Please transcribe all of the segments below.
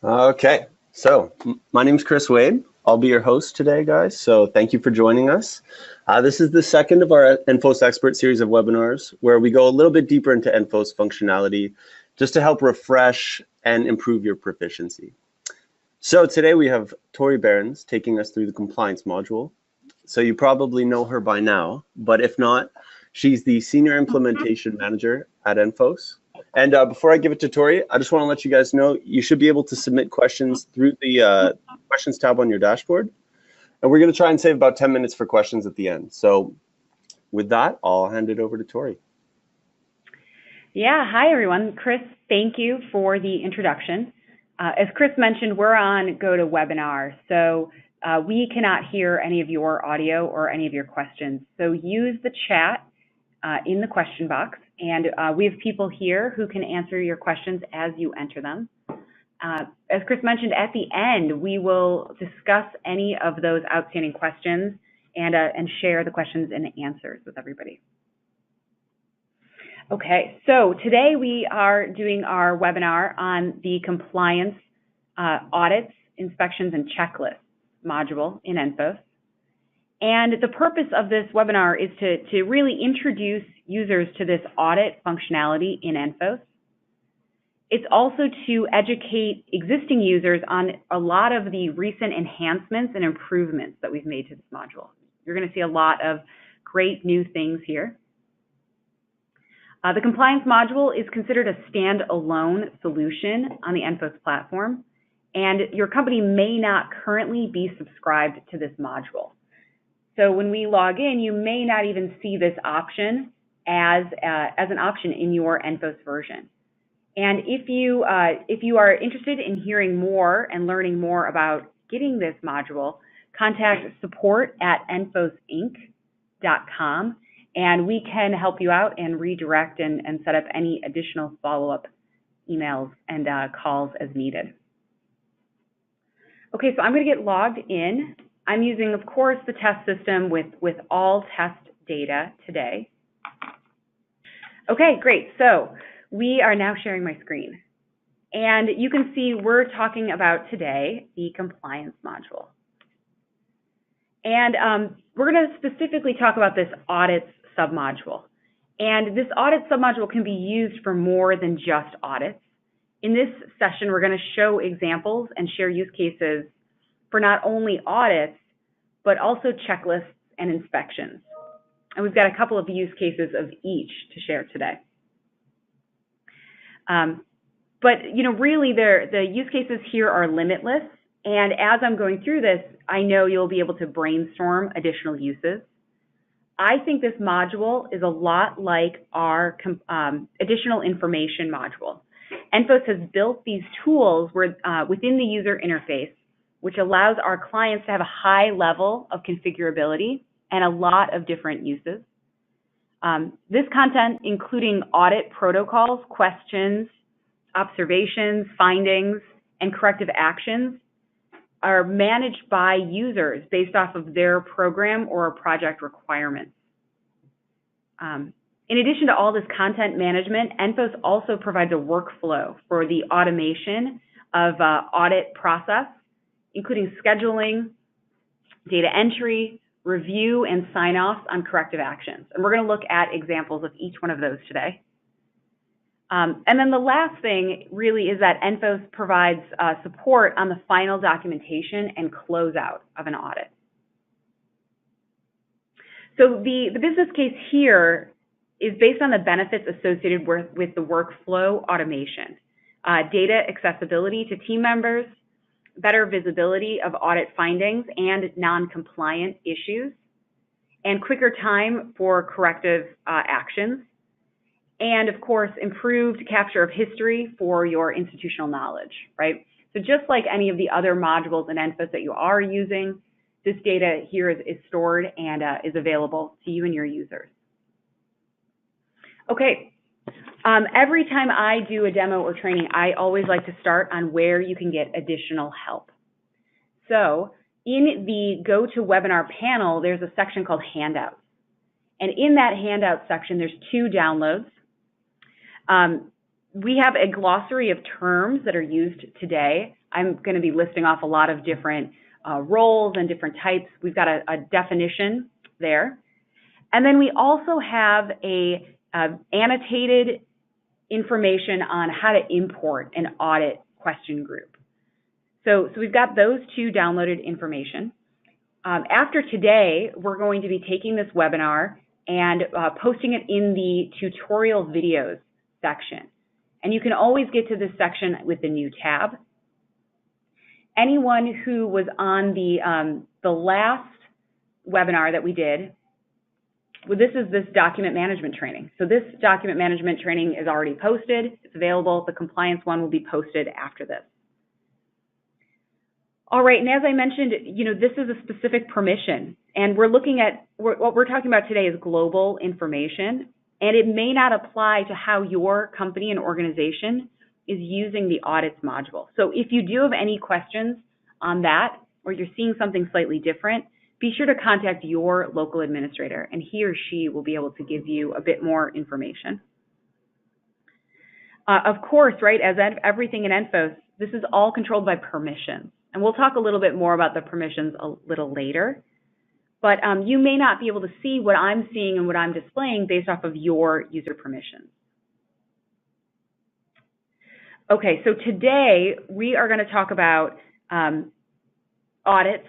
Okay, so my name's Chris Wade. I'll be your host today, guys. So thank you for joining us. This is the second of our ENFOS Expert series of webinars, where we go a little bit deeper into ENFOS functionality just to help refresh and improve your proficiency. So today we have Torrie Behrens taking us through the compliance module. So you probably know her by now, but if not, she's the Senior Implementation Manager at ENFOS. And before I give it to Torrie, I just want to let you guys know you should be able to submit questions through the questions tab on your dashboard. And we're going to try and save about 10 minutes for questions at the end. So with that, I'll hand it over to Torrie. Yeah, hi everyone. Chris, thank you for the introduction. As Chris mentioned, we're on GoToWebinar, so we cannot hear any of your audio or any of your questions. So use the chat in the question box, and we have people here who can answer your questions as you enter them. As Chris mentioned, at the end, we will discuss any of those outstanding questions and share the questions and answers with everybody. Okay, so today we are doing our webinar on the compliance audits, inspections, and checklists module in ENFOS. And the purpose of this webinar is to really introduce users to this audit functionality in ENFOS. It's also to educate existing users on a lot of the recent enhancements and improvements that we've made to this module. You're going to see a lot of great new things here. The compliance module is considered a standalone solution on the ENFOS platform, and your company may not currently be subscribed to this module. So when we log in, you may not even see this option as an option in your ENFOS version. And if you are interested in hearing more and learning more about getting this module, contact support@enfosinc.com. And we can help you out and redirect and set up any additional follow-up emails and calls as needed. Okay, so I'm going to get logged in. I'm using, of course, the test system with all test data today. Okay, great. So we are now sharing my screen. And you can see we're talking about today the compliance module. And we're going to specifically talk about this audits submodule. And this audit submodule can be used for more than just audits. In this session, we're going to show examples and share use cases for not only audits, but also checklists and inspections. And we've got a couple of use cases of each to share today. But really, the use cases here are limitless. And as I'm going through this, I know you'll be able to brainstorm additional uses. I think this module is a lot like our additional information module. ENFOS has built these tools within the user interface, which allows our clients to have a high level of configurability and a lot of different uses. This content, including audit protocols, questions, observations, findings, and corrective actions, are managed by users based off of their program or project requirements. In addition to all this content management, ENFOS also provides a workflow for the automation of audit process, including scheduling, data entry, review, and sign-offs on corrective actions. And we're going to look at examples of each one of those today. And then the last thing really is that ENFOS provides support on the final documentation and closeout of an audit. So the business case here is based on the benefits associated with the workflow automation, data accessibility to team members, better visibility of audit findings and non-compliant issues, and quicker time for corrective actions, and of course, improved capture of history for your institutional knowledge, right? So just like any of the other modules in ENFOS that you are using, this data here is stored and is available to you and your users. Okay, every time I do a demo or training, I always like to start on where you can get additional help. So in the GoToWebinar panel, there's a section called Handouts. And in that handout section, there's 2 downloads. We have a glossary of terms that are used today. I'm going to be listing off a lot of different roles and different types. We've got a definition there. And then we also have a annotated information on how to import an audit question group. So we've got those two downloaded information. After today, we're going to be taking this webinar and posting it in the tutorial videos section. And you can always get to this section with the new tab. Anyone who was on the last webinar that we did, well, this is this document management training. So this document management training is already posted. It's available. The compliance one will be posted after this. All right, and as I mentioned, this is a specific permission, and we're looking at, what we're talking about today is global information, and it may not apply to how your company and organization is using the audits module. So if you do have any questions on that, or you're seeing something slightly different, be sure to contact your local administrator, and he or she will be able to give you a bit more information. Of course, right, as everything in ENFOS, this is all controlled by permissions. And we'll talk a little bit more about the permissions a little later. But you may not be able to see what I'm seeing and what I'm displaying based off of your user permissions. Okay, so today we are going to talk about audits.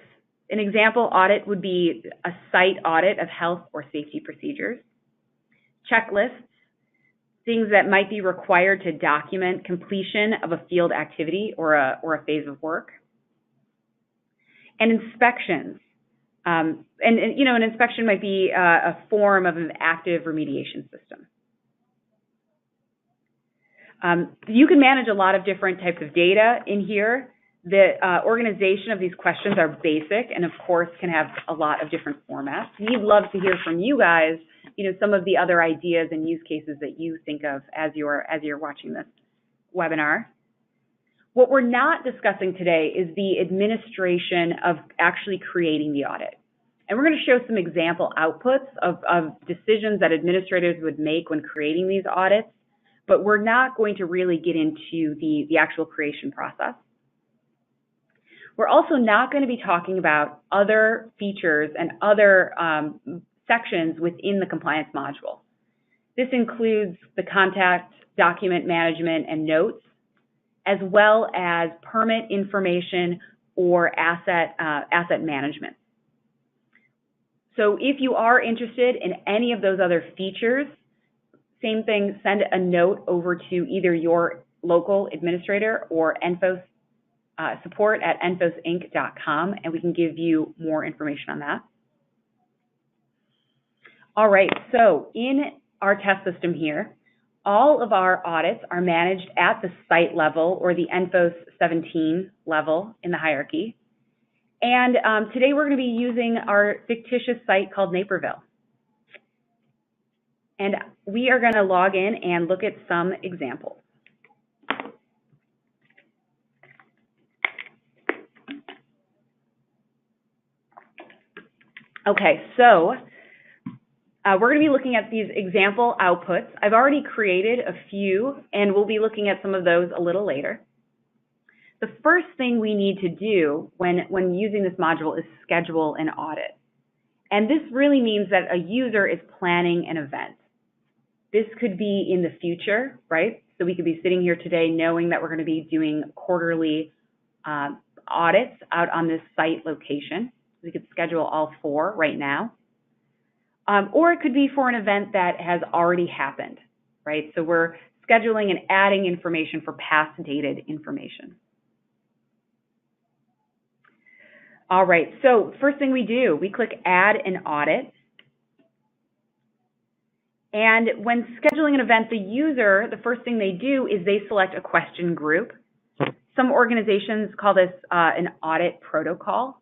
An example audit would be a site audit of health or safety procedures. Checklists, things that might be required to document completion of a field activity or a phase of work. And inspections. An inspection might be a form of an active remediation system. You can manage a lot of different types of data in here. The organization of these questions are basic and, of course, can have a lot of different formats. We'd love to hear from you guys, some of the other ideas and use cases that you think of as you're watching this webinar. What we're not discussing today is the administration of actually creating the audit. And we're going to show some example outputs of decisions that administrators would make when creating these audits, but we're not going to really get into the actual creation process. We're also not going to be talking about other features and other sections within the compliance module. This includes the contact, document management, and notes, as well as permit information or asset management. So if you are interested in any of those other features, same thing, send a note over to either your local administrator or ENFOS support at enfosinc.com, and we can give you more information on that. All right, so in our test system here, all of our audits are managed at the site level or the ENFOS 17 level in the hierarchy. And today we're going to be using our fictitious site called Naperville. And we are going to log in and look at some examples. Okay, so we're going to be looking at these example outputs. I've already created a few, and we'll be looking at some of those a little later. The first thing we need to do when using this module is schedule an audit. And this really means that a user is planning an event. This could be in the future, right? So we could be sitting here today knowing that we're going to be doing quarterly audits out on this site location. We could schedule all 4 right now. Or it could be for an event that has already happened, right? So we're scheduling and adding information for past dated information. All right, so first thing we do, we click Add an Audit. And when scheduling an event, the user, the first thing they do is they select a question group. Some organizations call this an audit protocol.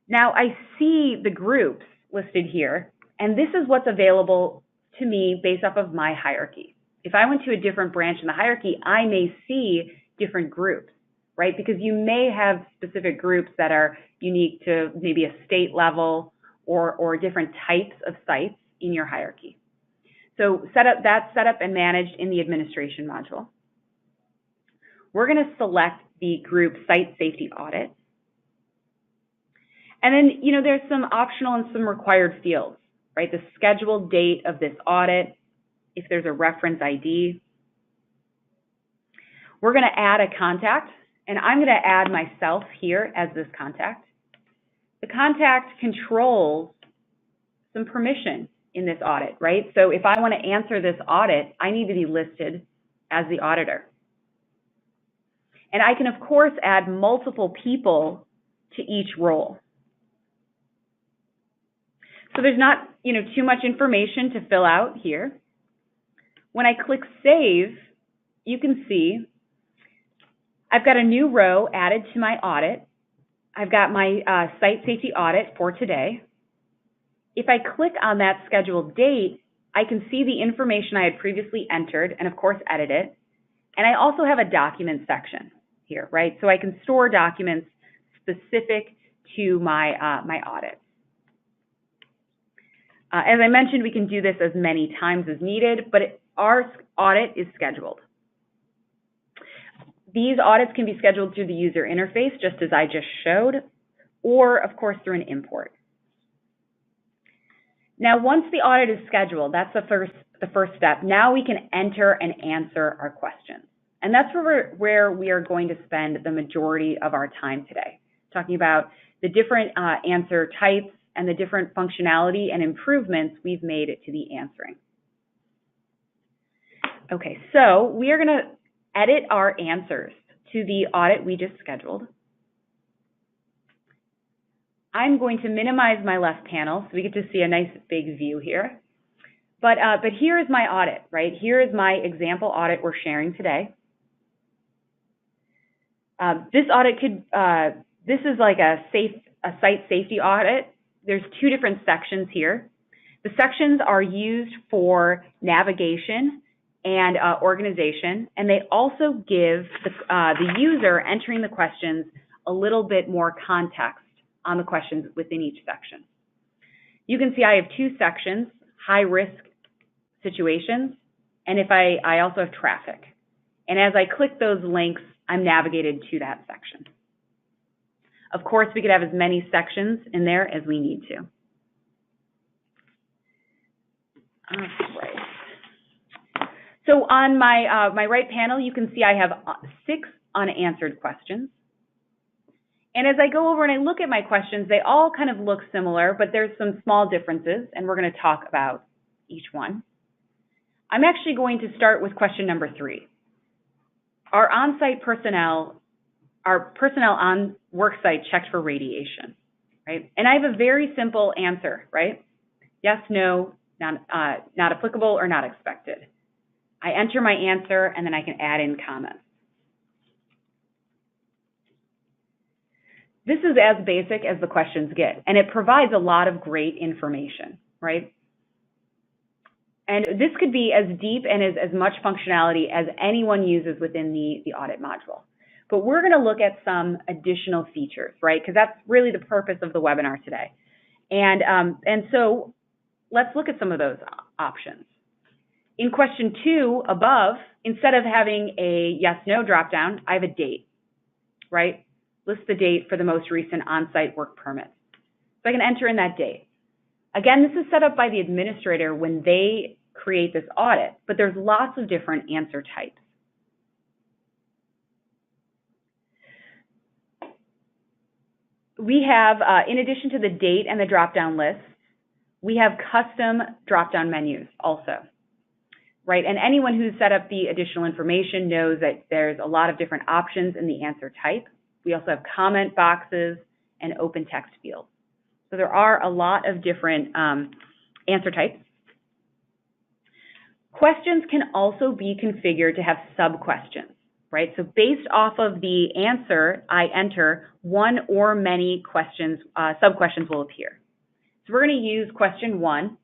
Now, I see the groups listed here, and this is what's available to me based off of my hierarchy. If I went to a different branch in the hierarchy, I may see different groups, right? Because you may have specific groups that are unique to maybe a state level or different types of sites in your hierarchy. So that's set up and managed in the administration module. We're going to select the group Site Safety Audit. And then, there's some optional and some required fields, right? The scheduled date of this audit, if there's a reference ID. We're going to add a contact, and I'm going to add myself here as this contact. The contact controls some permission in this audit, right? So if I want to answer this audit, I need to be listed as the auditor. And I can, of course, add multiple people to each role. So there's not, too much information to fill out here. When I click Save, you can see I've got a new row added to my audit. I've got my Site Safety Audit for today. If I click on that scheduled date, I can see the information I had previously entered and, of course, edit it. And I also have a document section here, right? So I can store documents specific to my audit. As I mentioned, we can do this as many times as needed, but our audit is scheduled. These audits can be scheduled through the user interface, just as I just showed, or, of course, through an import. Now, once the audit is scheduled, that's the first step. Now we can enter and answer our questions. And that's where we are going to spend the majority of our time today, talking about the different answer types and the different functionality and improvements we've made to the answering. Okay, so we are going to edit our answers to the audit we just scheduled. I'm going to minimize my left panel so we get to see a nice big view here. But here is my audit, right? Here is my example audit we're sharing today. This audit this is like a site safety audit. There's two different sections here. The sections are used for navigation and organization, and they also give the user entering the questions a little bit more context on the questions within each section. You can see I have two sections, high risk situations, and I also have traffic. And as I click those links, I'm navigated to that section. Of course, we could have as many sections in there as we need to. All right. So on my right panel, you can see I have 6 unanswered questions. And as I go over and I look at my questions, they all kind of look similar, but there's some small differences, and we're going to talk about each one. I'm actually going to start with question number 3. Are on-site personnel on worksite checked for radiation, right? And I have a very simple answer, right? Yes, no, not applicable, or not expected. I enter my answer, and then I can add in comments. This is as basic as the questions get, and it provides a lot of great information, right? And this could be as deep and as much functionality as anyone uses within the audit module. But we're going to look at some additional features, right? Because that's really the purpose of the webinar today. And so let's look at some of those options. In question 2 above, instead of having a yes/no dropdown, I have a date, right? List the date for the most recent on-site work permit. So I can enter in that date. Again, this is set up by the administrator when they create this audit, but there's lots of different answer types. We have, in addition to the date and the drop-down list, we have custom drop-down menus also, right? And anyone who's set up the additional information knows that there's a lot of different options in the answer type. We also have comment boxes and open text fields. So there are a lot of different answer types. Questions can also be configured to have sub-questions, right? So based off of the answer I enter, one or many questions, sub-questions will appear. So we're going to use question 1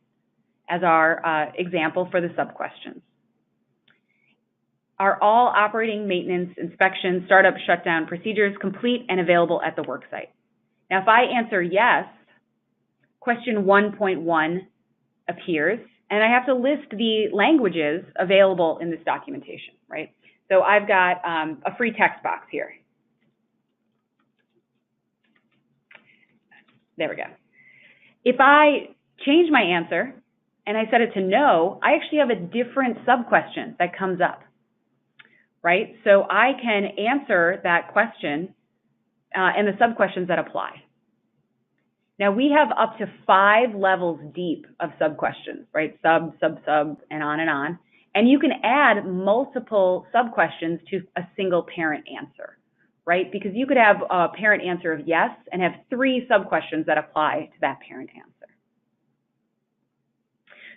as our example for the sub-questions. Are all operating, maintenance, inspection, startup, shutdown procedures complete and available at the worksite? Now, if I answer yes, question 1.1 appears, And I have to list the languages available in this documentation, right? So I've got a free text box here. There we go. If I change my answer and I set it to no, I actually have a different sub-question that comes up, right? So I can answer that question and the sub-questions that apply. Now we have up to 5 levels deep of sub-questions, right? Sub, and on and on. And you can add multiple sub-questions to a single parent answer, right? Because you could have a parent answer of yes and have 3 sub-questions that apply to that parent answer.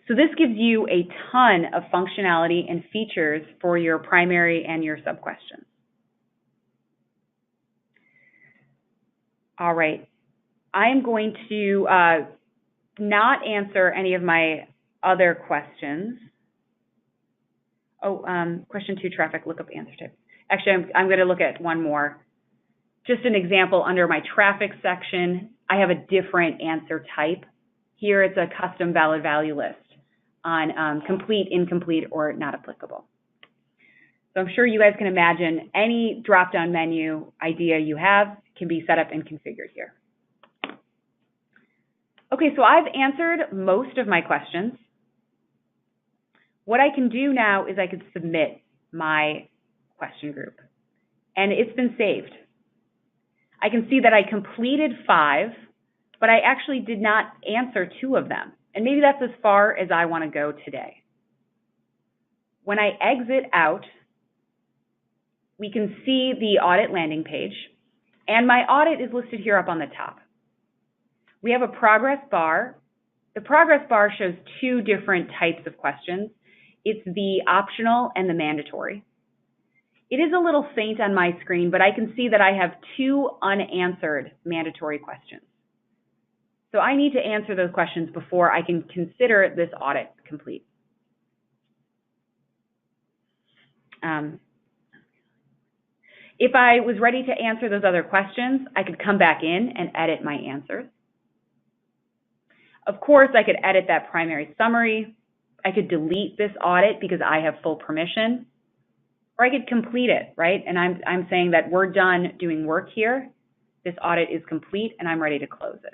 So this gives you a ton of functionality and features for your primary and your sub-questions. All right. I am going to not answer any of my other questions. Oh, question 2, traffic lookup answer type. Actually, I'm going to look at one more. Just an example, under my traffic section, I have a different answer type. Here it's a custom valid value list on complete, incomplete, or not applicable. So I'm sure you guys can imagine any drop-down menu idea you have can be set up and configured here. Okay, so I've answered most of my questions. What I can do now is I can submit my question group, and it's been saved. I can see that I completed 5, but I actually did not answer 2 of them, and maybe that's as far as I want to go today. When I exit out, we can see the audit landing page, and my audit is listed here up on the top. We have a progress bar. The progress bar shows 2 different types of questions. It's the optional and the mandatory. It is a little faint on my screen, but I can see that I have 2 unanswered mandatory questions. So I need to answer those questions before I can consider this audit complete. If I was ready to answer those other questions, I could come back in and edit my answers. Of course, I could edit that primary summary. I could delete this audit because I have full permission, or I could complete it, right? And I'm saying that we're done doing work here. This audit is complete and I'm ready to close it.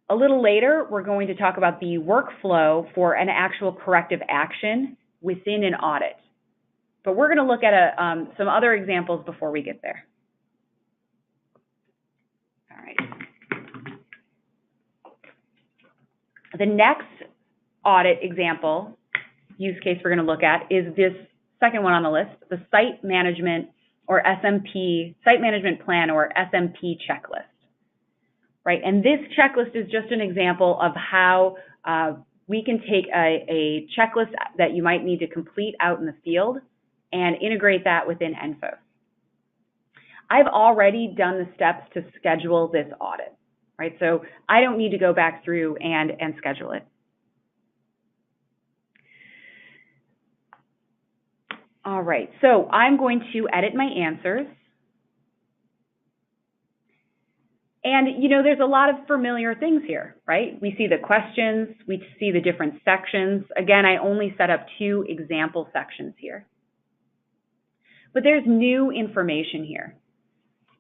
A little later, we're going to talk about the workflow for an actual corrective action within an audit. But we're going to look at some other examples before we get there. All right. The next audit example, use case we're going to look at is this second one on the list, the site management or SMP, site management plan or SMP checklist, right? And this checklist is just an example of how we can take a checklist that you might need to complete out in the field and integrate that within ENFOS. I've already done the steps to schedule this audit, right? So I don't need to go back through and schedule it. All right, so I'm going to edit my answers. And, you know, there's a lot of familiar things here, right? We see the questions, we see the different sections. Again, I only set up 2 example sections here. But there's new information here.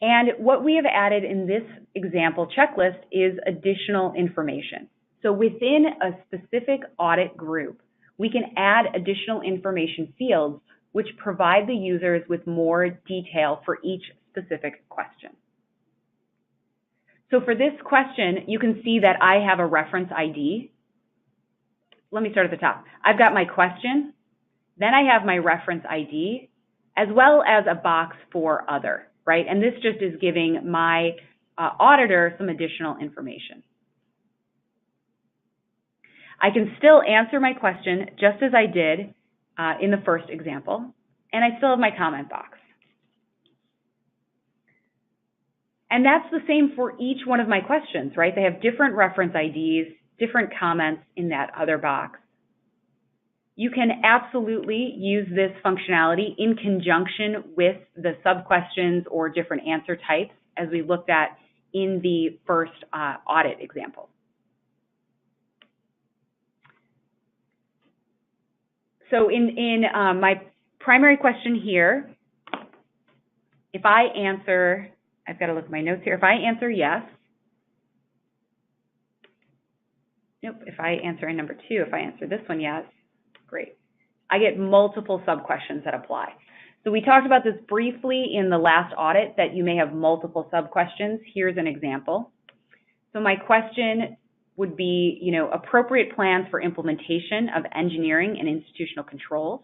And what we have added in this example checklist is additional information. So within a specific audit group, we can add additional information fields which provide the users with more detail for each specific question. So for this question, you can see that I have a reference ID. Let me start at the top. I've got my question, then I have my reference ID, as well as a box for other, right? And this just is giving my auditor some additional information. I can still answer my question just as I did in the first example, and I still have my comment box. And that's the same for each one of my questions, right? They have different reference IDs, different comments in that other box. You can absolutely use this functionality in conjunction with the sub-questions or different answer types as we looked at in the first audit example. So in my primary question here, if I answer, I've got to look at my notes here. If I answer yes, nope, if I answer in number 2, if I answer this one yes, great. I get multiple sub-questions that apply. So we talked about this briefly in the last audit, that you may have multiple sub-questions. Here's an example. So my question would be, appropriate plans for implementation of engineering and institutional controls,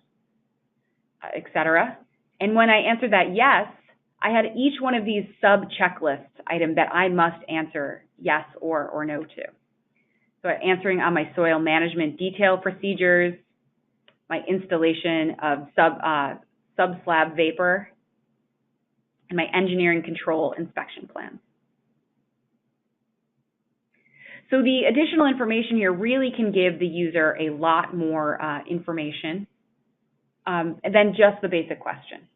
et cetera. And when I answered that yes, I had each one of these sub-checklist items that I must answer yes or no to. So answering on my soil management detail procedures, my installation of sub-slab vapor, and my engineering control inspection plan. So the additional information here really can give the user a lot more information than just the basic question.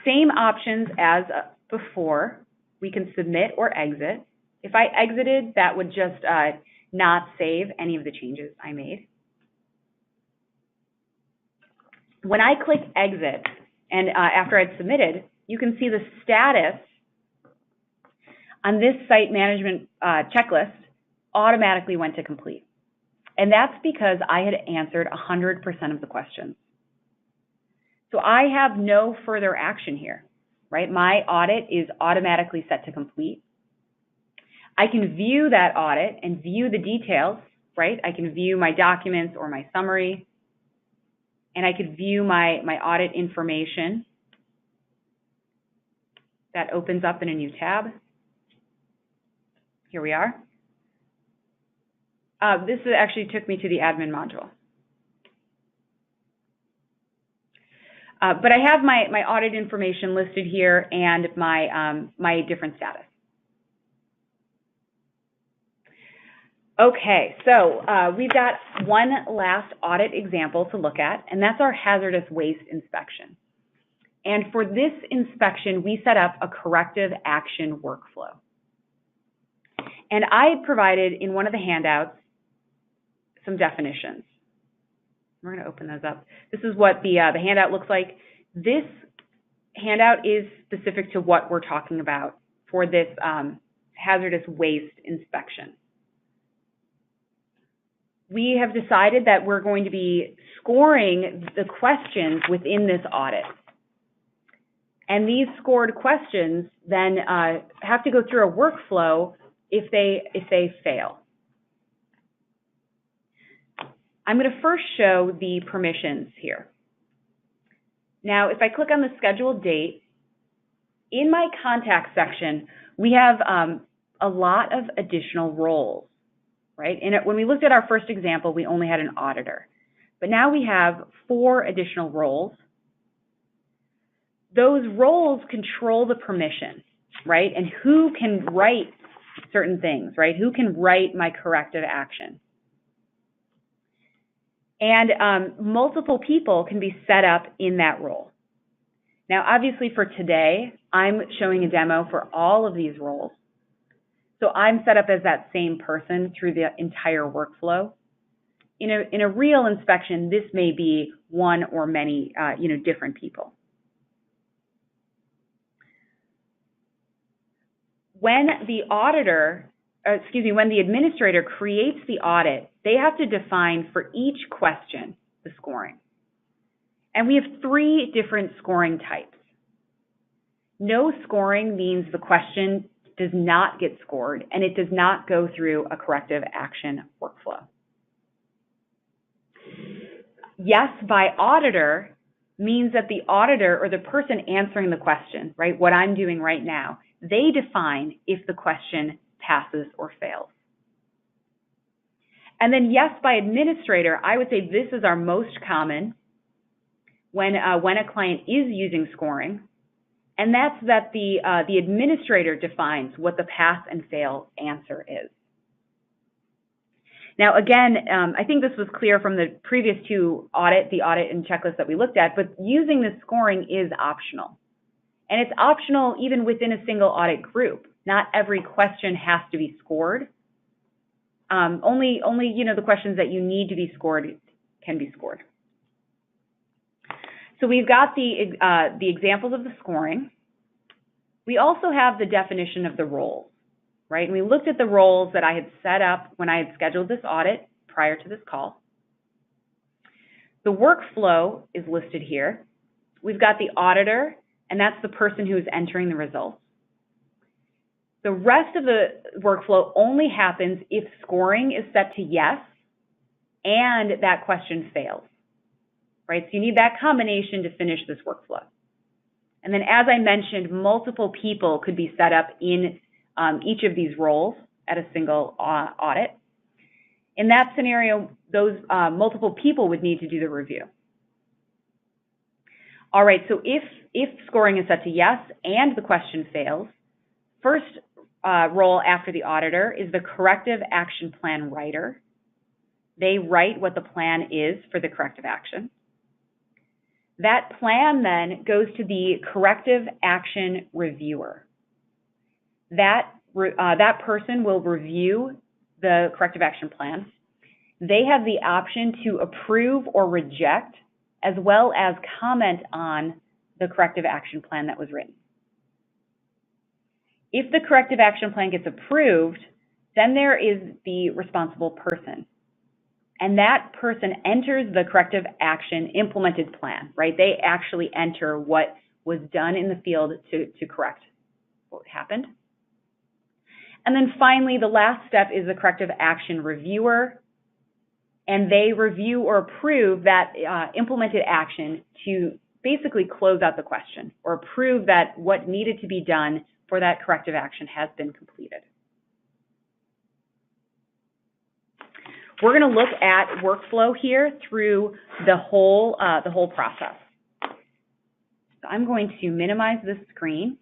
Same options as before. We can submit or exit. If I exited, that would just not save any of the changes I made. When I click exit, and after I'd submitted, you can see the status on this site management checklist automatically went to complete. And that's because I had answered 100% of the questions. So I have no further action here, right? My audit is automatically set to complete. I can view that audit and view the details, right? I can view my documents or my summary, and I could view my audit information. That opens up in a new tab. Here we are. This actually took me to the admin module. But I have my audit information listed here and my different status. Okay, so we've got one last audit example to look at, and that's our hazardous waste inspection. And for this inspection, we set up a corrective action workflow. And I provided in one of the handouts some definitions. We're going to open those up. This is what the handout looks like. This handout is specific to what we're talking about for this hazardous waste inspection. We have decided that we're going to be scoring the questions within this audit. And these scored questions then have to go through a workflow if they fail. I'm going to first show the permissions here. Now, if I click on the scheduled date, in my contact section, we have a lot of additional roles, right? And when we looked at our first example, we only had an auditor. But now we have 4 additional roles. Those roles control the permission, right? And who can write certain things, right? Who can write my corrective action? And multiple people can be set up in that role. Now, obviously for today, I'm showing a demo for all of these roles. So I'm set up as that same person through the entire workflow. In a real inspection, this may be one or many different people. When the when the administrator creates the audit, they have to define for each question the scoring. And we have 3 different scoring types. No scoring means the question does not get scored and it does not go through a corrective action workflow. Yes by auditor means that the auditor or the person answering the question, right, what I'm doing right now, they define if the question passes or fails. And then yes by administrator, I would say this is our most common when a client is using scoring, and that's that the administrator defines what the pass and fail answer is. Now again, I think this was clear from the previous 2 the audit and checklist that we looked at, but using the scoring is optional. And it's optional even within a single audit group. Not every question has to be scored. Only the questions that you need to be scored can be scored. So we've got the examples of the scoring. We also have the definition of the roles, right? And we looked at the roles that I had set up when I had scheduled this audit prior to this call. The workflow is listed here. We've got the auditor, and that's the person who is entering the results. The rest of the workflow only happens if scoring is set to yes and that question fails, right? So you need that combination to finish this workflow. And then, as I mentioned, multiple people could be set up in each of these roles at a single audit. In that scenario, those multiple people would need to do the review. All right, so if scoring is set to yes and the question fails, first role after the auditor is the corrective action plan writer. They write what the plan is for the corrective action. That plan then goes to the corrective action reviewer. That person will review the corrective action plan. They have the option to approve or reject, as well as comment on the corrective action plan that was written. If the corrective action plan gets approved, then there is the responsible person. And that person enters the corrective action implemented plan, right? They actually enter what was done in the field to correct what happened. And then finally, the last step is the corrective action reviewer. And they review or approve that implemented action to basically close out the question or approve that what needed to be done for that corrective action has been completed. We're going to look at workflow here through the whole process. So I'm going to minimize this screen,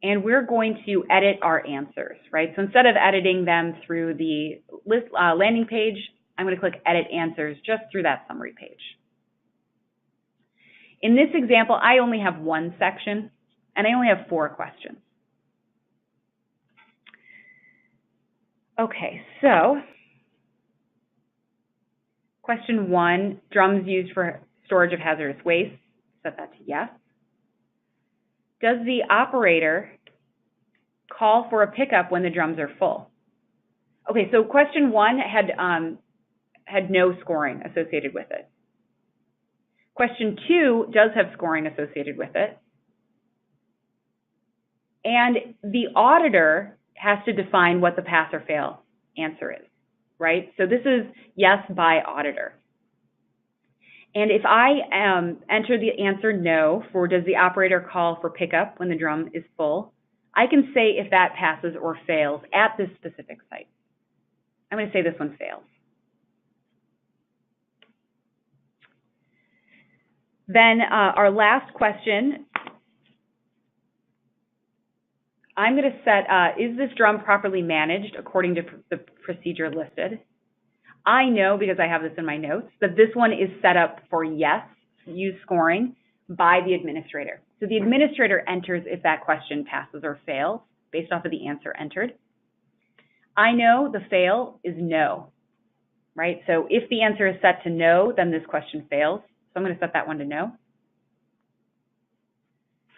and we're going to edit our answers, right? So instead of editing them through the list, landing page, I'm going to click Edit Answers just through that summary page. In this example, I only have one section, and I only have 4 questions. Okay, so question 1, drums used for storage of hazardous waste. Set that to yes. Does the operator call for a pickup when the drums are full? Okay, so question 1 had no scoring associated with it. Question 2 does have scoring associated with it. And the auditor has to define what the pass or fail answer is, right? So this is yes by auditor. And if I enter the answer no for does the operator call for pickup when the drum is full, I can say if that passes or fails at this specific site. I'm going to say this one fails. Then our last question, I'm going to set, is this drum properly managed according to the procedure listed? I know, because I have this in my notes, that this one is set up for yes, use scoring by the administrator. So the administrator enters if that question passes or fails based off of the answer entered. I know the fail is no, right? So if the answer is set to no, then this question fails. So I'm going to set that one to no.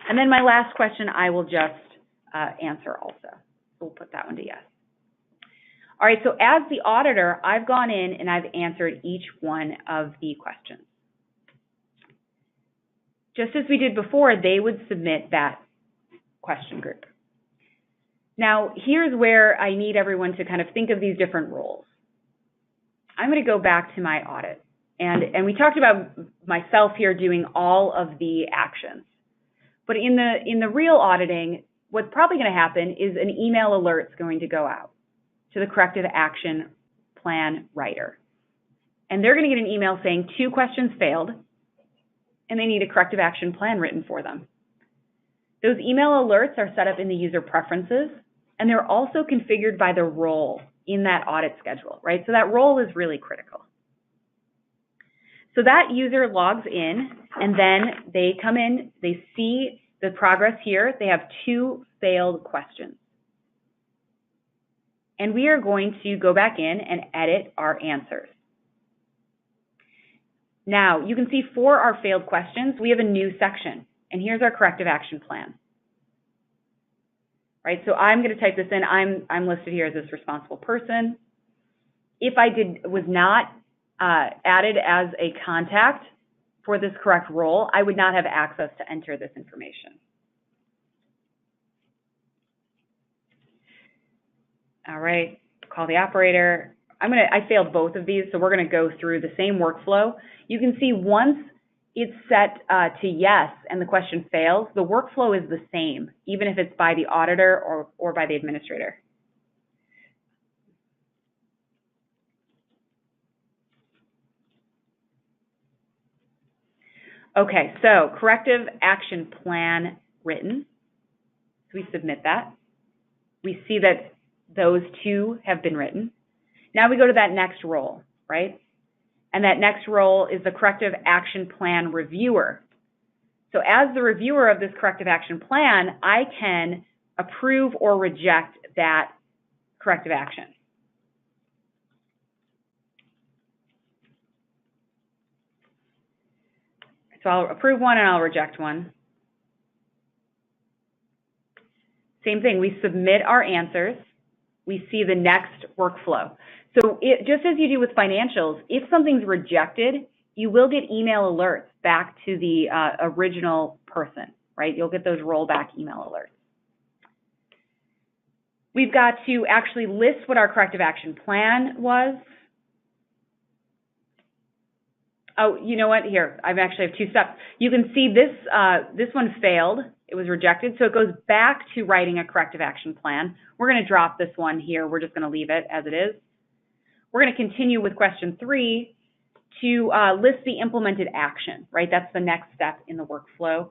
And then my last question, I will just answer also. We'll put that one to yes. All right, so as the auditor, I've gone in and I've answered each one of the questions. Just as we did before, they would submit that question group. Now, here's where I need everyone to kind of think of these different roles. I'm going to go back to my audit. And we talked about myself here doing all of the actions. But in the real auditing, what's probably going to happen is an email alert's going to go out to the corrective action plan writer. And they're going to get an email saying 2 questions failed, and they need a corrective action plan written for them. Those email alerts are set up in the user preferences, and they're also configured by the role in that audit schedule, right? So that role is really critical. So that user logs in, and then they come in, they see the progress here. They have 2 failed questions. and we are going to go back in and edit our answers. Now, you can see for our failed questions, we have a new section, and here's our corrective action plan. Right, so I'm going to type this in. I'm listed here as this responsible person. If I was not added as a contact for this correct role, I would not have access to enter this information. All right, call the operator. I failed both of these, so we're going to go through the same workflow. You can see once it's set to yes and the question fails, the workflow is the same, even if it's by the auditor or by the administrator. Okay, so corrective action plan written. So we submit that. We see that those two have been written. Now we go to that next role, right? And that next role is the corrective action plan reviewer. So as the reviewer of this corrective action plan, I can approve or reject that corrective action. So I'll approve one and I'll reject one. Same thing, we submit our answers. We see the next workflow. So just as you do with financials, if something's rejected, you will get email alerts back to the original person, right? You'll get those rollback email alerts. We've got to actually list what our corrective action plan was. Oh, you know what? Here, I actually have two steps. You can see this one failed. It was rejected, so it goes back to writing a corrective action plan. We're going to drop this one here. We're just going to leave it as it is. We're going to continue with question 3 to list the implemented action, right? That's the next step in the workflow.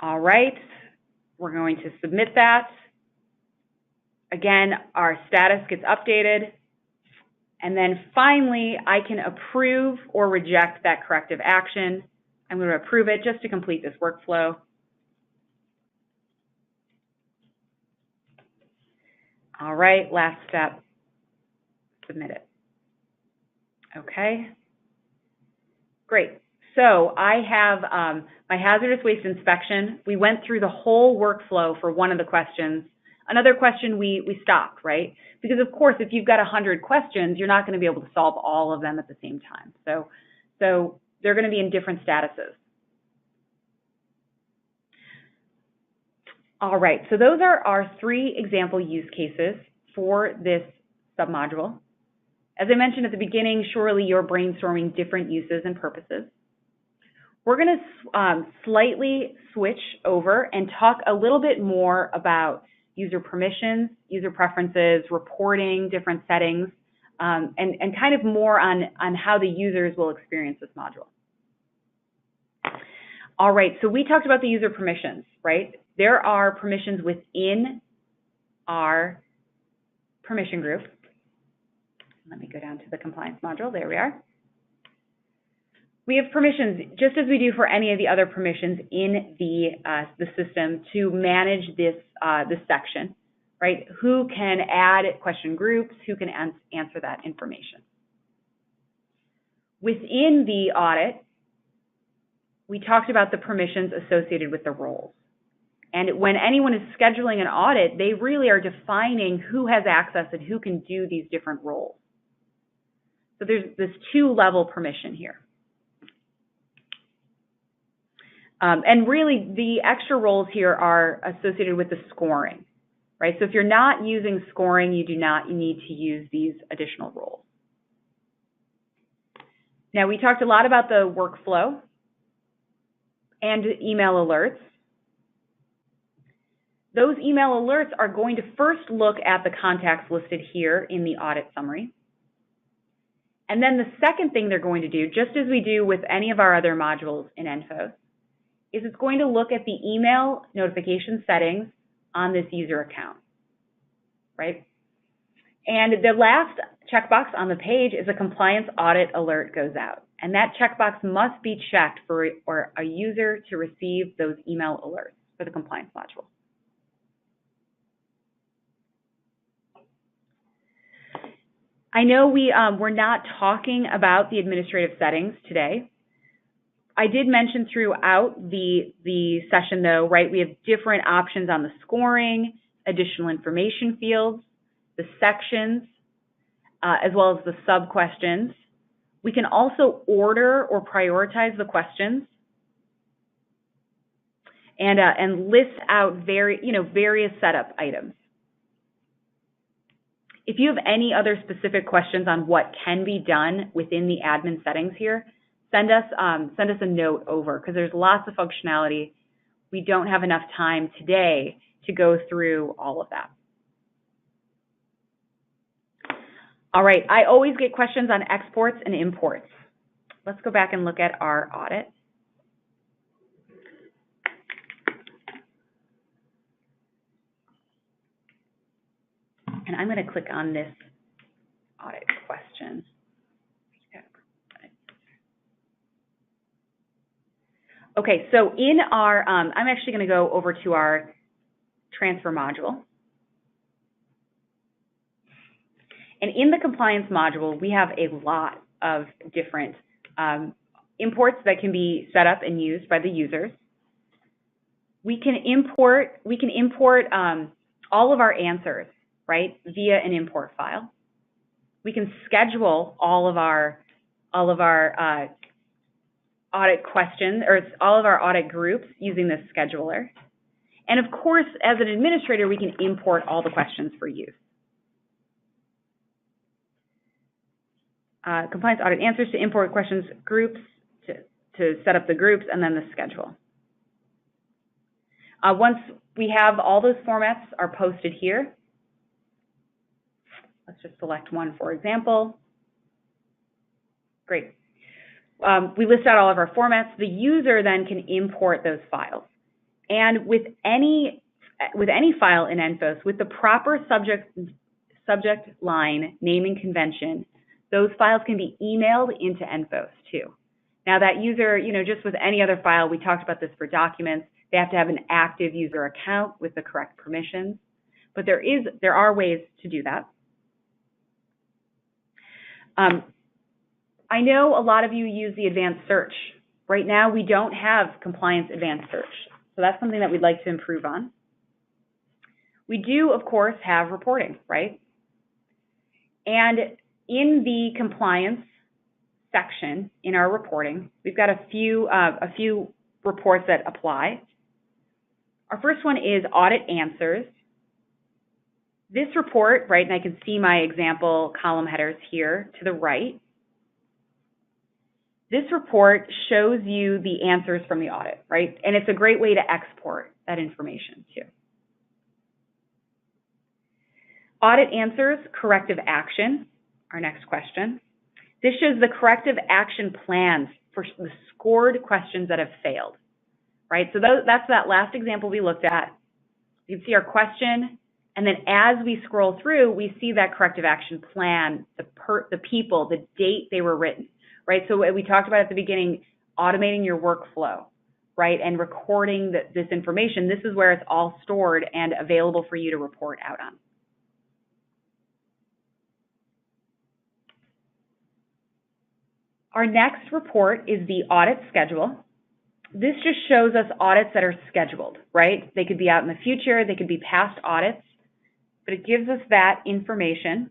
All right, we're going to submit that. Again, our status gets updated. And then finally, I can approve or reject that corrective action. I'm going to approve it just to complete this workflow. All right, last step, submit it. Okay, great. So I have my hazardous waste inspection. We went through the whole workflow for one of the questions. Another question we stopped, right? Because of course, if you've got 100 questions, you're not going to be able to solve all of them at the same time. So they're going to be in different statuses. All right, so those are our 3 example use cases for this submodule. As I mentioned at the beginning, surely you're brainstorming different uses and purposes. We're going to slightly switch over and talk a little bit more about user permissions, user preferences, reporting, different settings, and kind of more on how the users will experience this module. All right, so we talked about the user permissions, right? There are permissions within our permission group. Let me go down to the compliance module. There we are. We have permissions, just as we do for any of the other permissions in the system, to manage this section, right? Who can add question groups, who can answer that information. Within the audit, we talked about the permissions associated with the roles. And when anyone is scheduling an audit, they really are defining who has access and who can do these different roles. So there's this 2-level permission here. And really, the extra roles here are associated with the scoring, right? So if you're not using scoring, you do not need to use these additional roles. Now, we talked a lot about the workflow and email alerts. Those email alerts are going to first look at the contacts listed here in the audit summary. And then the second thing they're going to do, just as we do with any of our other modules in ENFOS, is it's going to look at the email notification settings on this user account, right? And the last checkbox on the page is a compliance audit alert goes out. And that checkbox must be checked for a user to receive those email alerts for the compliance module. I know we're not talking about the administrative settings today. I did mention throughout the session, though, right, we have different options on the scoring, additional information fields, the sections, as well as the sub-questions. We can also order or prioritize the questions and list out various setup items. If you have any other specific questions on what can be done within the admin settings here, send us a note over, because there's lots of functionality. We don't have enough time today to go through all of that. All right, I always get questions on exports and imports. Let's go back and look at our audit. And I'm going to click on this audit question. Okay, so in our, I'm actually going to go over to our transfer module. And in the compliance module, we have a lot of different imports that can be set up and used by the users. We can import all of our answers, right, via an import file. We can schedule all of our audit questions, or all of our audit groups using this scheduler. And of course, as an administrator, we can import all the questions for use. Compliance audit answers to import questions groups, to set up the groups, and then the schedule. Once we have all those formats are posted here, let's just select one, for example. Great. We list out all of our formats. The user then can import those files. And with any file in ENFOS, with the proper subject line, naming convention, those files can be emailed into ENFOS too. Now that user, just with any other file, we talked about this for documents, they have to have an active user account with the correct permissions. But there are ways to do that. I know a lot of you use the advanced search. Right now, we don't have compliance advanced search. So that's something that we'd like to improve on. We do, of course, have reporting, right? And in the compliance section in our reporting, we've got a few reports that apply. Our first one is audit answers. This report, right, and I can see my example column headers here to the right. This report shows you the answers from the audit, right? And it's a great way to export that information too. Audit answers, corrective action, our next question. This shows the corrective action plans for the scored questions that have failed, right? So that's that last example we looked at. You can see our question, and then as we scroll through, we see that corrective action plan, the people, the date they were written, right? So we talked about at the beginning, automating your workflow, right? And recording this information. This is where it's all stored and available for you to report out on. Our next report is the audit schedule. This just shows us audits that are scheduled, right? They could be out in the future, they could be past audits, but it gives us that information.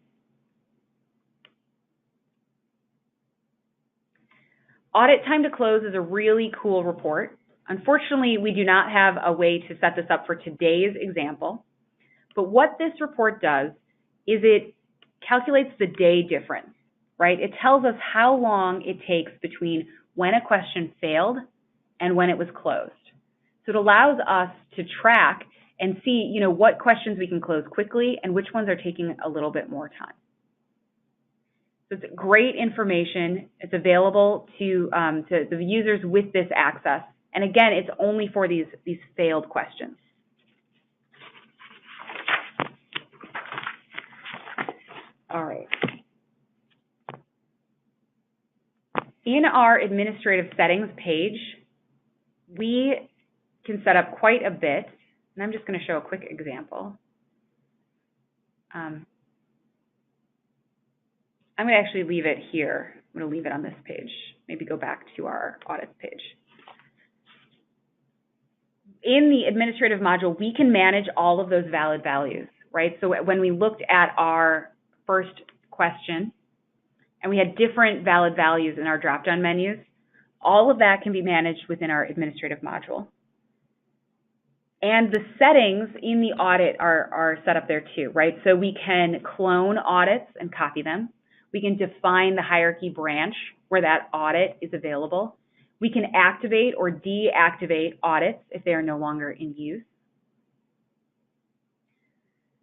Audit time to close is a really cool report. Unfortunately, we do not have a way to set this up for today's example, but what this report does is it calculates the day difference, right? It tells us how long it takes between when a question failed and when it was closed. So it allows us to track and see, what questions we can close quickly and which ones are taking a little bit more time. So it's great information. It's available to the users with this access. And again, it's only for these failed questions. All right. In our administrative settings page, we can set up quite a bit, and I'm just going to show a quick example. I'm going to actually leave it here. I'm going to leave it on this page. Maybe go back to our audits page. In the administrative module, we can manage all of those valid values, right? So when we looked at our first question and we had different valid values in our drop-down menus, all of that can be managed within our administrative module. And the settings in the audit are set up there too, right? So we can clone audits and copy them. We can define the hierarchy branch where that audit is available. We can activate or deactivate audits if they are no longer in use.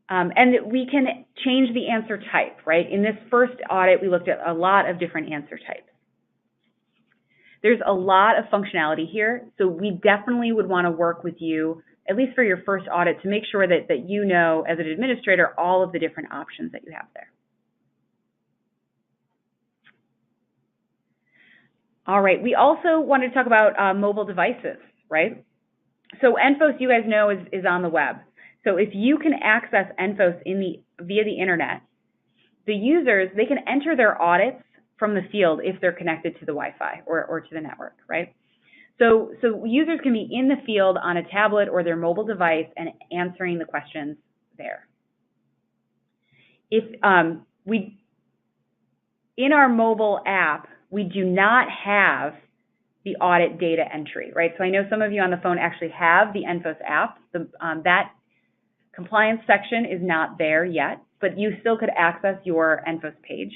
And we can change the answer type, right? In this first audit, we looked at a lot of different answer types. There's a lot of functionality here, so we definitely would want to work with you, at least for your first audit, to make sure that you know, as an administrator, all of the different options that you have there. All right, we also wanted to talk about mobile devices, right? So ENFOS, you guys know, is on the web. So if you can access ENFOS via the internet, the users, they can enter their audits from the field if they're connected to the Wi-Fi or to the network, right? So users can be in the field on a tablet or their mobile device and answering the questions there. If in our mobile app, we do not have the audit data entry, right? So I know some of you on the phone actually have the ENFOS app. That compliance section is not there yet, but you still could access your ENFOS page.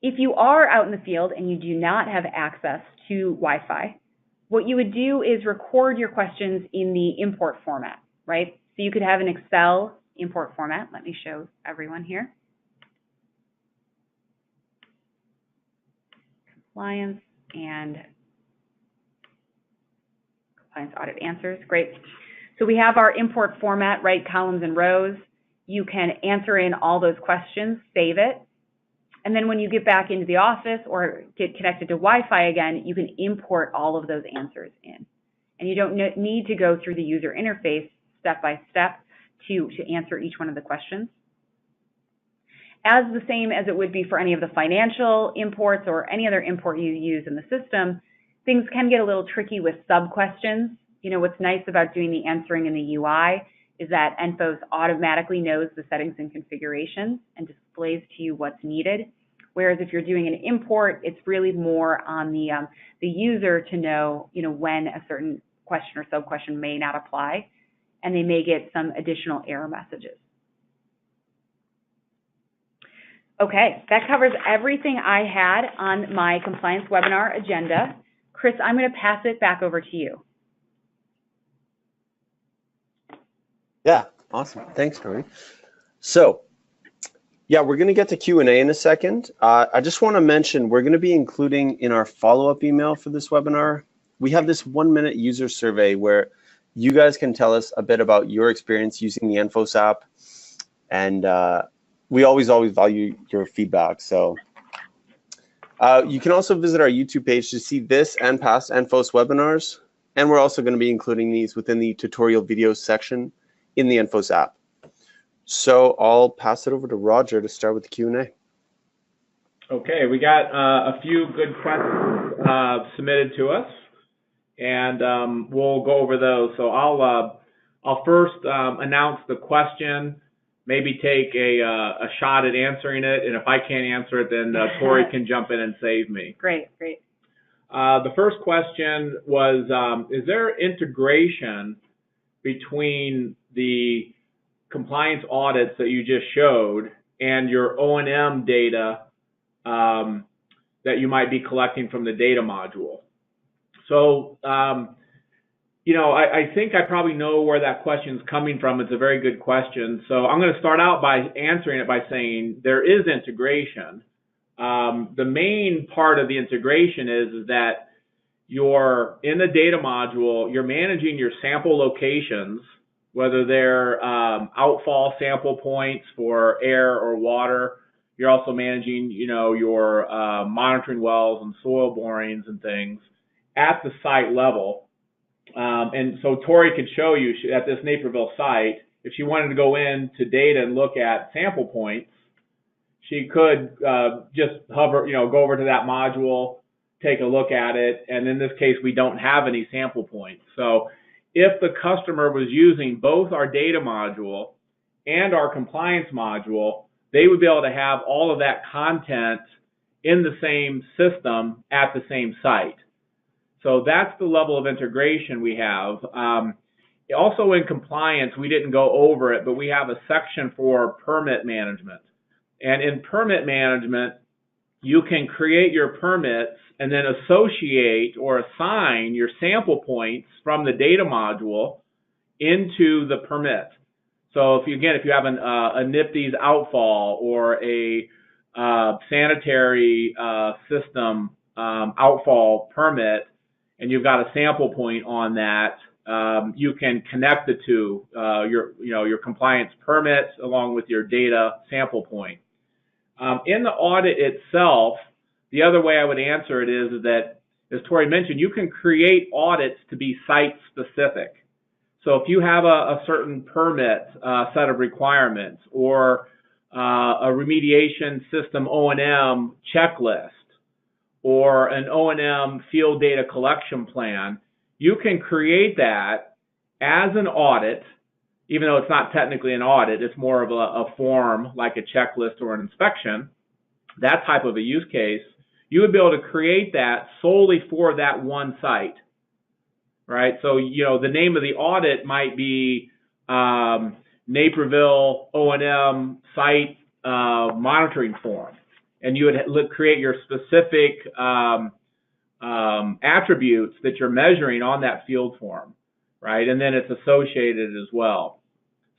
If you are out in the field and you do not have access to Wi-Fi, what you would do is record your questions in the import format, right? So you could have an Excel import format. Let me show everyone here. Compliance and compliance audit answers. Great. So we have our import format, right? Columns and rows. You can answer in all those questions, save it. And then when you get back into the office or get connected to Wi-Fi again, you can import all of those answers in. And you don't need to go through the user interface step by step to answer each one of the questions. As the same as it would be for any of the financial imports or any other import you use in the system, things can get a little tricky with sub-questions. You know, what's nice about doing the answering in the UI is that ENFOS automatically knows the settings and configurations and displays to you what's needed. Whereas if you're doing an import, it's really more on the user to know, you know, when a certain question or sub-question may not apply, and they may get some additional error messages. Okay, that covers everything I had on my compliance webinar agenda. Chris, I'm going to pass it back over to you. Yeah, awesome. Thanks, Torrie. So, yeah, we're going to get to Q&A in a second. I just want to mention we're going to be including in our follow-up email for this webinar, we have this 1-minute user survey where you guys can tell us a bit about your experience using the ENFOS app. And we always value your feedback. So you can also visit our YouTube page to see this and past ENFOS webinars. And we're also going to be including these within the tutorial videos section in the ENFOS app. So I'll pass it over to Roger to start with the Q&A. Okay, we got a few good questions submitted to us, and we'll go over those. So I'll first announce the question, maybe take a shot at answering it, and if I can't answer it, then Torrie can jump in and save me. Great, great. The first question was, is there integration between the compliance audits that you just showed and your O&M data that you might be collecting from the data module? So, you know, I think I probably know where that question's coming from. It's a very good question. So I'm going to start out by answering it by saying there is integration. The main part of the integration is that you're in the data module, you're managing your sample locations, whether they're outfall sample points for air or water. You're also managing, your monitoring wells and soil borings and things at the site level. And so Torrie could show you at this Naperville site, if she wanted to go into data and look at sample points, she could just hover, go over to that module, take a look at it, and in this case, we don't have any sample points. So if the customer was using both our data module and our compliance module, they would be able to have all of that content in the same system at the same site. So that's the level of integration we have. Also in compliance, we didn't go over it, but we have a section for permit management. And in permit management, you can create your permits and then associate or assign your sample points from the data module into the permit. So if you have a NIPD's outfall or a sanitary system outfall permit, and you've got a sample point on that, you can connect the two, your compliance permits along with your data sample point. In the audit itself, the other way I would answer it is that, as Torrie mentioned, you can create audits to be site specific. So if you have a certain permit set of requirements or a remediation system O&M checklist or an O&M field data collection plan, you can create that as an audit, even though it's not technically an audit, it's more of a form like a checklist or an inspection, that type of a use case, you would be able to create that solely for that one site, right? So, the name of the audit might be Naperville O&M site monitoring form, and you would create your specific attributes that you're measuring on that field form, right? And then it's associated as well.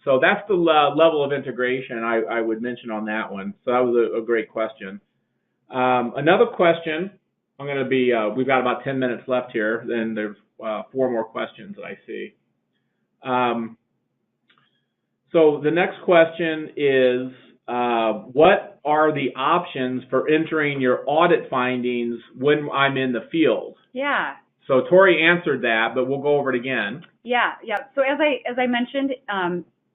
So that's the level of integration I would mention on that one. So that was a great question. Another question, we've got about 10 minutes left here, and there's 4 more questions that I see. So the next question is, what are the options for entering your audit findings when I'm in the field? Yeah. So Torrie answered that, but we'll go over it again. Yeah. So as I mentioned,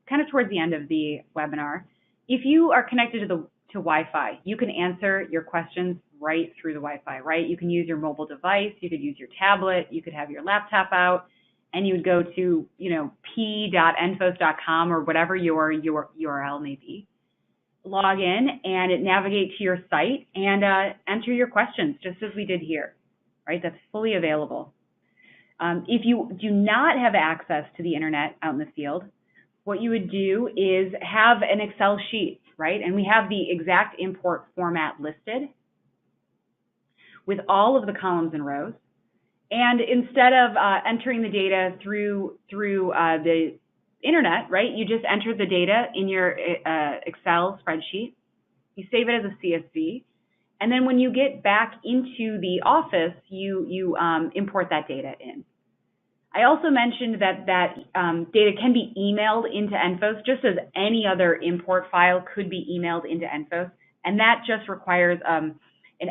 kind of towards the end of the webinar, if you are connected to Wi-Fi, you can answer your questions right through the Wi-Fi, right? You can use your mobile device, you could use your tablet, you could have your laptop out, and you would go to, p.enfos.com or whatever your URL may be. Log in and navigate to your site and enter your questions, just as we did here, right? That's fully available. If you do not have access to the internet out in the field, what you would do is have an Excel sheet, right? And we have the exact import format listed with all of the columns and rows. And instead of entering the data through the internet, right, you just enter the data in your Excel spreadsheet. You save it as a CSV. And then when you get back into the office, you import that data in. I also mentioned that data can be emailed into ENFOS, just as any other import file could be emailed into ENFOS. And that just requires an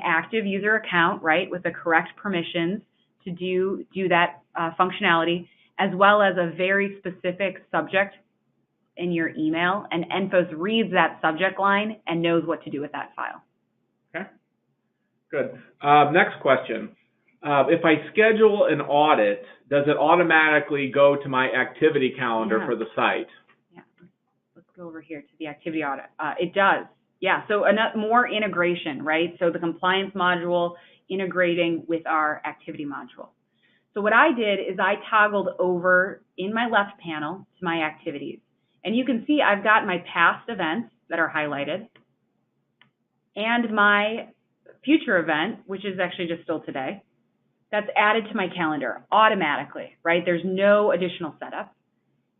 active user account, right, with the correct permissions to do that functionality, as well as a very specific subject in your email. And ENFOS reads that subject line and knows what to do with that file. Okay, good. Next question. If I schedule an audit, does it automatically go to my activity calendar for the site? Yeah, let's go over here to the activity audit. It does, yeah, so more integration, right? So the compliance module integrating with our activity module. So what I did is I toggled over in my left panel to my activities. And you can see I've got my past events that are highlighted and my future event, which is actually just still today. That's added to my calendar automatically, right? There's no additional setup.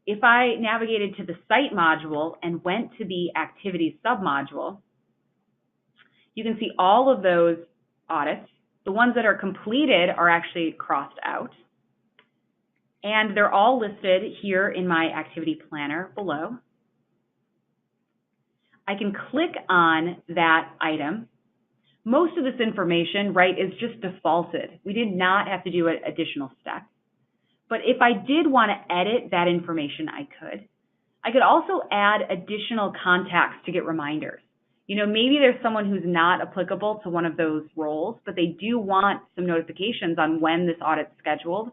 If I navigated to the site module and went to the activities submodule, you can see all of those audits. The ones that are completed are actually crossed out. And they're all listed here in my activity planner below. I can click on that item. Most of this information, right, is just defaulted. We did not have to do an additional step. But if I did want to edit that information, I could. I could also add additional contacts to get reminders. You know, maybe there's someone who's not applicable to one of those roles, but they do want some notifications on when this audit's scheduled.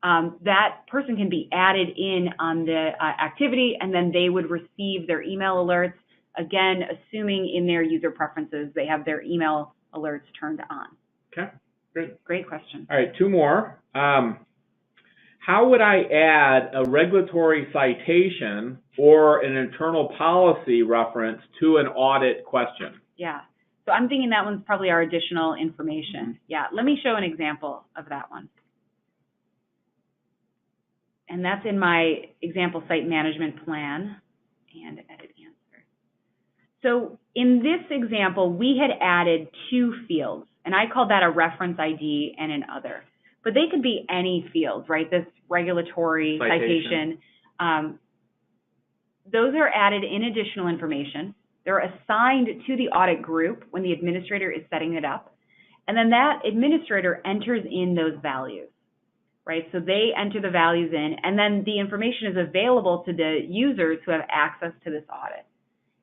That person can be added in on the activity, and then they would receive their email alerts, again, assuming in their user preferences they have their email alerts turned on. Okay, great. Great question. All right, two more. How would I add a regulatory citation or an internal policy reference to an audit question? Yeah, so I'm thinking that one's probably our additional information. Yeah, let me show an example of that one. And that's in my example site management plan and edit answer. So in this example, we had added two fields, and I called that a reference ID and an other. But they could be any fields, right? This regulatory citation. Those are added in additional information. They're assigned to the audit group when the administrator is setting it up. And then that administrator enters in those values, right? So they enter the values in, and then the information is available to the users who have access to this audit.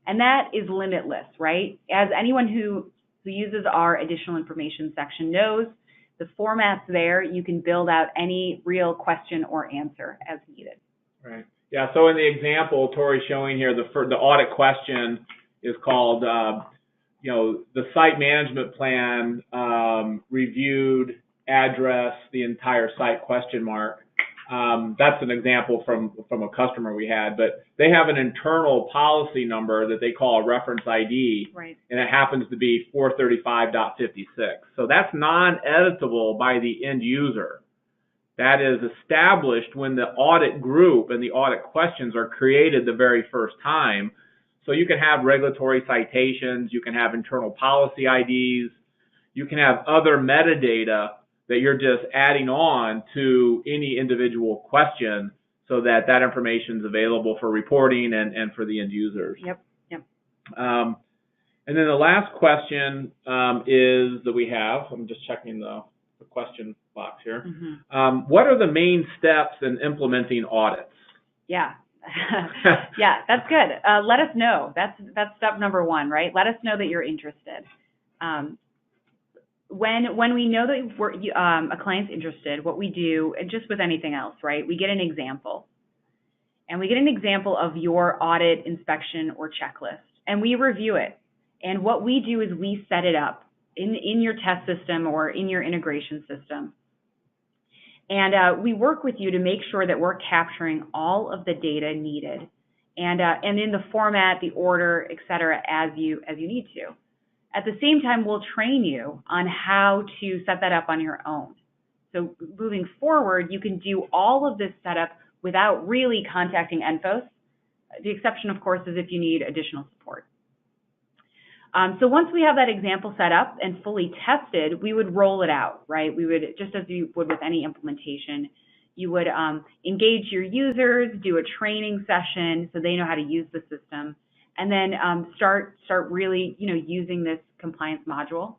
And that is limitless, right? As anyone who uses our additional information section knows, the format's there. You can build out any real question or answer as needed. Right. Yeah. So in the example Torrie's showing here, the audit question is called, the site management plan reviewed, address the entire site question mark. That's an example from a customer we had, but they have an internal policy number that they call a reference ID, right, and it happens to be 435.56. So that's non-editable by the end user. That is established when the audit group and the audit questions are created the very first time. So you can have regulatory citations, you can have internal policy IDs, you can have other metadata that you're just adding on to any individual question so that that information is available for reporting and for the end users. Yep. And then the last question is that we have, I'm just checking the question box here. Mm-hmm. What are the main steps in implementing audits? Yeah. Yeah, that's good. Let us know. That's step number one, right? Let us know that you're interested. When we know that a client's interested, what we do, and just with anything else, right, we get an example. And we get an example of your audit, inspection, or checklist, and we review it. And what we do is we set it up in your test system or in your integration system. And we work with you to make sure that we're capturing all of the data needed and in the format, the order, et cetera, as you need to. At the same time, we'll train you on how to set that up on your own. So moving forward, you can do all of this setup without really contacting ENFOS. The exception, of course, is if you need additional support. So once we have that example set up and fully tested, we would roll it out, right? We would, just as you would with any implementation, you would engage your users, do a training session so they know how to use the system, and then start really, using this compliance module.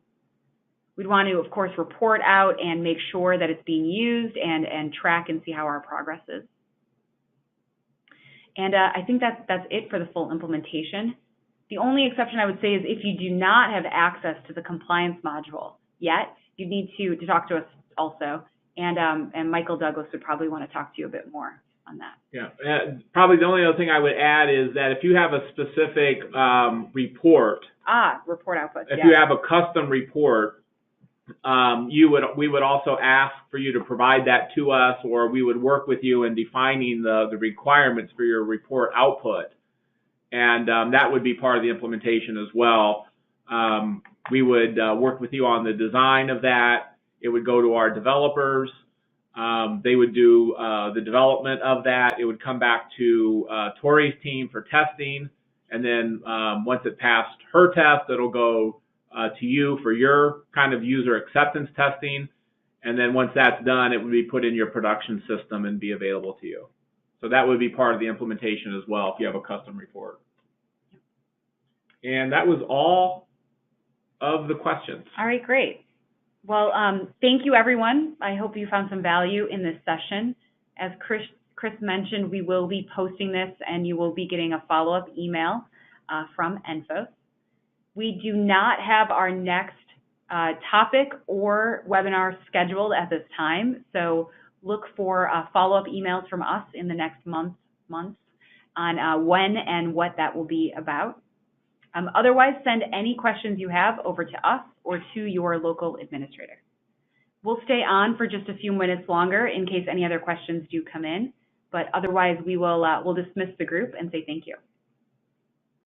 We'd want to, of course, report out and make sure that it's being used and track and see how our progress is. And I think that's it for the full implementation. The only exception I would say is if you do not have access to the compliance module yet, you need to talk to us also. And Michael Douglas would probably want to talk to you a bit more on that. Yeah, probably the only other thing I would add is that if you have a specific report. Report output. If you have a custom report, we would also ask for you to provide that to us, or we would work with you in defining the requirements for your report output. And that would be part of the implementation as well. We would work with you on the design of that. It would go to our developers. They would do the development of that. It would come back to Torrie's team for testing. And then once it passed her test, it'll go to you for your kind of user acceptance testing. And then once that's done, it would be put in your production system and be available to you. So that would be part of the implementation as well if you have a custom report. And that was all of the questions. All right, great. Well, thank you, everyone. I hope you found some value in this session. As Chris mentioned, we will be posting this, and you will be getting a follow-up email from ENFOS. We do not have our next topic or webinar scheduled at this time, so look for follow-up emails from us in the next months on when and what that will be about. Otherwise, send any questions you have over to us or to your local administrator. We'll stay on for just a few minutes longer in case any other questions do come in, but otherwise we will we'll dismiss the group and say thank you.